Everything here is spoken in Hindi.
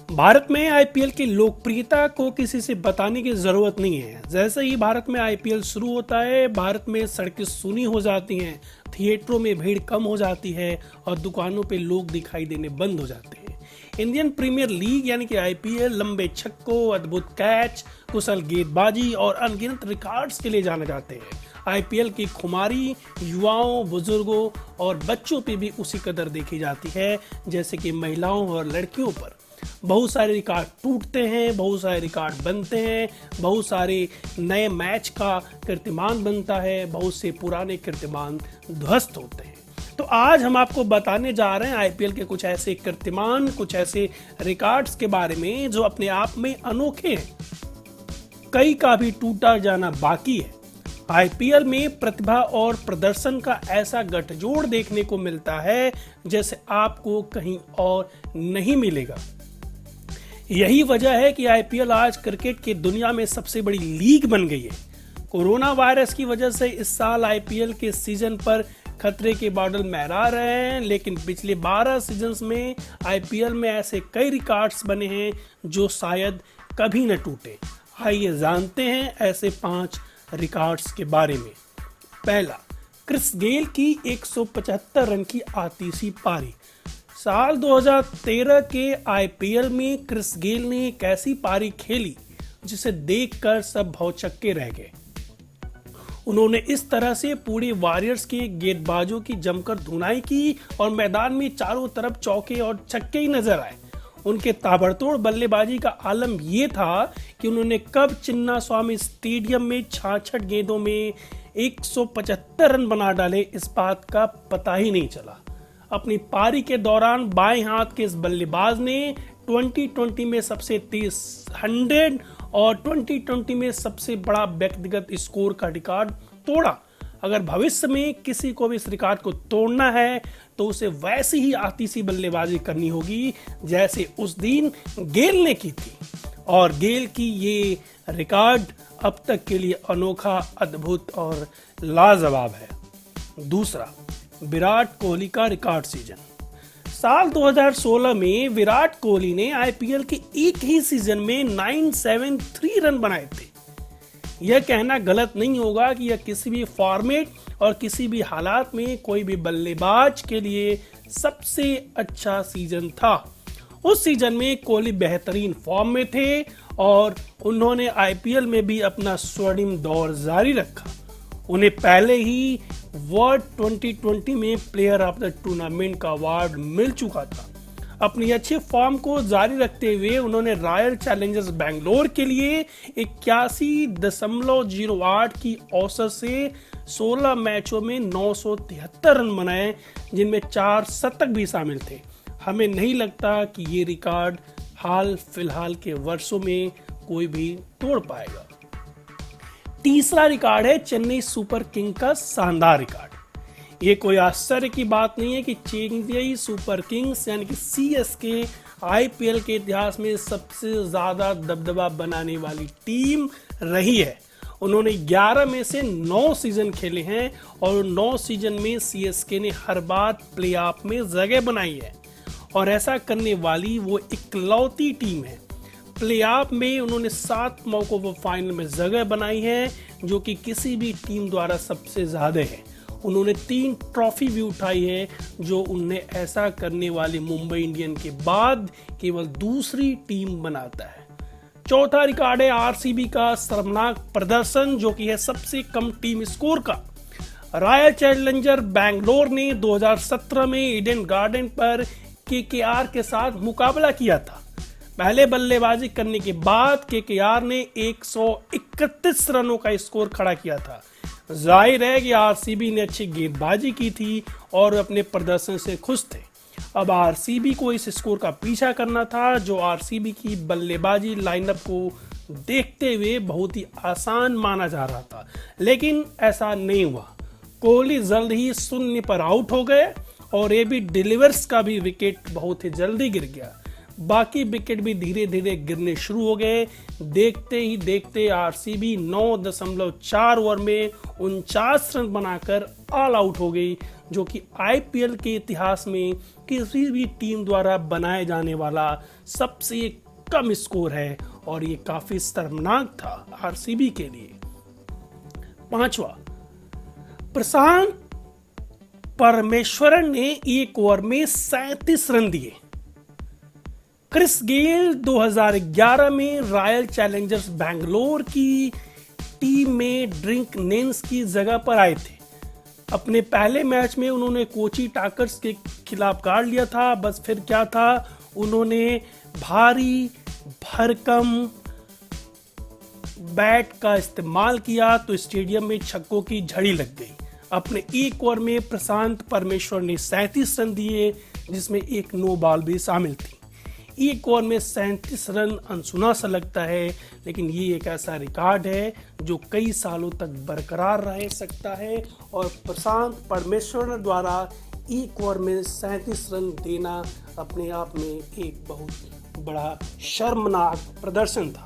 भारत में आईपीएल की लोकप्रियता को किसी से बताने की जरूरत नहीं है। जैसे ही भारत में आईपीएल शुरू होता है, भारत में सड़कें सूनी हो जाती हैं, थिएटरों में भीड़ कम हो जाती है और दुकानों पे लोग दिखाई देने बंद हो जाते हैं। इंडियन प्रीमियर लीग यानी कि आईपीएल लंबे छक्कों, अद्भुत कैच, कुशल गेंदबाजी और अनगिनत रिकॉर्ड्स के लिए जाने जाते हैं। आईपीएल की खुमारी युवाओं, बुजुर्गों और बच्चों पे भी उसी कदर देखी जाती है जैसे कि महिलाओं और लड़कियों पर। बहुत सारे रिकॉर्ड टूटते हैं, बहुत सारे रिकॉर्ड बनते हैं, बहुत सारे नए मैच का कीर्तिमान बनता है, बहुत से पुराने कीर्तिमान ध्वस्त होते हैं। तो आज हम आपको बताने जा रहे हैं आईपीएल के कुछ ऐसे कीर्तिमान, कुछ ऐसे रिकॉर्ड्स के बारे में जो अपने आप में अनोखे हैं, कई का भी टूटा जाना बाकी है। आईपीएल में प्रतिभा और प्रदर्शन का ऐसा गठजोड़ देखने को मिलता है जैसे आपको कहीं और नहीं मिलेगा। यही वजह है कि आईपीएल आज क्रिकेट की दुनिया में सबसे बड़ी लीग बन गई है। कोरोना वायरस की वजह से इस साल आईपीएल के सीजन पर खतरे के बादल मंडरा रहे हैं, लेकिन पिछले 12 सीजन्स में आईपीएल में ऐसे कई रिकॉर्ड्स बने हैं जो शायद कभी न टूटे। आइए जानते हैं ऐसे 5 रिकॉर्ड्स के बारे में। पहला, क्रिस गेल की 175 रन की आतिशी पारी। साल 2013 के आईपीएल में क्रिस गेल ने एक ऐसी पारी खेली जिसे देखकर सब भौचक्के रह गए। उन्होंने इस तरह से पूरे वॉरियर्स के गेंदबाजों की जमकर धुनाई की और मैदान में चारों तरफ चौके और छक्के ही नजर आए। उनके ताबड़तोड़ बल्लेबाजी का आलम यह था कि उन्होंने कब चिन्नास्वामी स्टेडियम में 66 गेंदों में 175 रन बना डाले, इस बात का पता ही नहीं चला। अपनी पारी के दौरान बाएं हाथ के इस बल्लेबाज ने 2020 में सबसे तेज 100 और 2020 में सबसे बड़ा व्यक्तिगत स्कोर का रिकॉर्ड तोड़ा। अगर भविष्य में किसी को भी इस रिकॉर्ड को तोड़ना है तो उसे वैसी ही आतिशी बल्लेबाजी करनी होगी जैसे उस दिन गेल ने की थी। और गेल की ये रिकॉर्ड अब तक के लिए अनोखा, अद्भुत और लाजवाब है। दूसरा, विराट कोहली का रिकॉर्ड सीजन। साल 2016 में विराट कोहली ने आईपीएल के एक ही सीजन में 973 रन बनाए थे। यह कहना गलत नहीं होगा कि यह किसी भी फॉर्मेट और किसी भी हालात में कोई भी बल्लेबाज के लिए सबसे अच्छा सीजन था। उस सीजन में कोहली बेहतरीन फॉर्म में थे और उन्होंने आईपीएल में भी अपना स्वर्णिम दौर जारी रखा। उन्हें पहले ही वर्ल्ड 2020 में प्लेयर ऑफ द टूर्नामेंट का अवार्ड मिल चुका था। अपनी अच्छे फॉर्म को जारी रखते हुए उन्होंने रॉयल चैलेंजर्स बैंगलोर के लिए 81.08 की औसत से 16 मैचों में 973 रन बनाए, जिनमें 4 शतक भी शामिल थे। हमें नहीं लगता कि ये रिकॉर्ड हाल फिलहाल के वर्षों में कोई भी तोड़ पाएगा। तीसरा रिकॉर्ड है चेन्नई सुपर किंग का शानदार रिकॉर्ड। ये कोई आश्चर्य की बात नहीं है कि चेन्नई सुपर किंग्स यानी कि सीएसके आईपीएल के इतिहास में सबसे ज्यादा दबदबा बनाने वाली टीम रही है। उन्होंने 11 में से 9 सीजन खेले हैं और 9 सीजन में सीएसके ने हर बार प्लेऑफ में जगह बनाई है और ऐसा करने वाली वो इकलौती टीम है। प्लेऑफ में उन्होंने 7 मौकों पर फाइनल में जगह बनाई है, जो कि किसी भी टीम द्वारा सबसे ज्यादा है। उन्होंने 3 ट्रॉफी भी उठाई है, जो उन्हें ऐसा करने वाली मुंबई इंडियन के बाद केवल दूसरी टीम बनाता है। चौथा रिकॉर्ड है आरसीबी का शर्मनाक प्रदर्शन, जो कि है सबसे कम टीम स्कोर का। रॉयल चैलेंजर बैंगलोर ने 2017 में ईडन गार्डन पर केकेआर के साथ मुकाबला किया था। पहले बल्लेबाजी करने के बाद केकेआर ने 131 रनों का स्कोर खड़ा किया था। जाहिर है कि आरसीबी ने अच्छी गेंदबाजी की थी और अपने प्रदर्शन से खुश थे। अब आरसीबी को इस स्कोर का पीछा करना था, जो आरसीबी की बल्लेबाजी लाइनअप को देखते हुए बहुत ही आसान माना जा रहा था, लेकिन ऐसा नहीं हुआ। कोहली जल्द ही शून्य पर आउट हो गए और एबी डिलीवर्स का भी विकेट बहुत ही जल्दी गिर गया। बाकी विकेट भी धीरे धीरे गिरने शुरू हो गए। देखते ही देखते आरसीबी 9.4 ओवर में 49 रन बनाकर ऑल आउट हो गई, जो कि आईपीएल के इतिहास में किसी भी टीम द्वारा बनाए जाने वाला सबसे कम स्कोर है और ये काफी शर्मनाक था आरसीबी के लिए। पांचवा, प्रशांत परमेश्वरन ने एक ओवर में 37 रन दिए। क्रिस गेल 2011 में रॉयल चैलेंजर्स बैंगलोर की टीम में ड्रिंक नेंस की जगह पर आए थे। अपने पहले मैच में उन्होंने कोची टाकर्स के खिलाफ गाड़ लिया था। बस फिर क्या था, उन्होंने भारी भरकम बैट का इस्तेमाल किया तो स्टेडियम में छक्कों की झड़ी लग गई। अपने एक ओवर में प्रशांत परमेश्वर ने 37 रन दिए, जिसमें एक नो बॉल भी शामिल थी। एक ओवर में 37 रन अनसुना सा लगता है, लेकिन ये एक ऐसा रिकॉर्ड है जो कई सालों तक बरकरार रह सकता है और प्रशांत परमेश्वर द्वारा एक ओवर में 37 रन देना अपने आप में एक बहुत बड़ा शर्मनाक प्रदर्शन था।